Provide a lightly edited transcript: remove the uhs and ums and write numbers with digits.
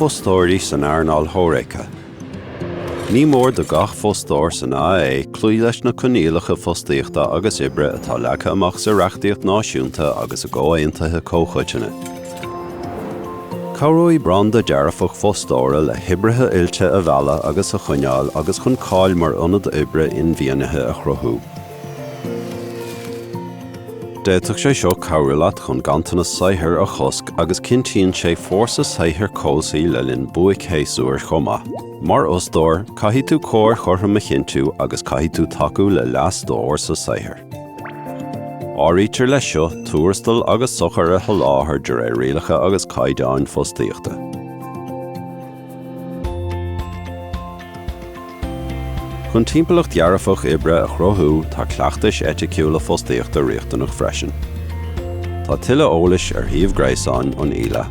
Fostóirí san earnáil HORECA. Ní mór do gach fostóir san é clúi leis na conílacha fostaíochta agus ibre atá lecha amach sa reachtaíocht náisiúnta agus a ggóaontaithe cóchuiteanna. Cabhróí bran de dearfach fostóra le hibrithe ilte a bhela agus a chuineáil agus chun cáil mar ionad ibre in bhíonathe a chruthú. Déiteach sé seo cabhralat chun gantanas saithir a chosc agus cintíonn sé fórsa saithir cósaí le linn buaic chéasúir chomá. Mar osdóir, caithfidh tú cóir chortha a chintiú agus caithfidh tú tacu le leastóir sa saithir. Áirítear le seo tuairistal agus sochar a tholáthar de réir rialacha agus caighdeáin fostaíochta. Chun timpeallacht dearfach ibre a chruthú tá cleachtais eitiiciúla fostaíochta riachtanach freisin. Tá tuile eolais ar thaobh gréasáin ón Ila.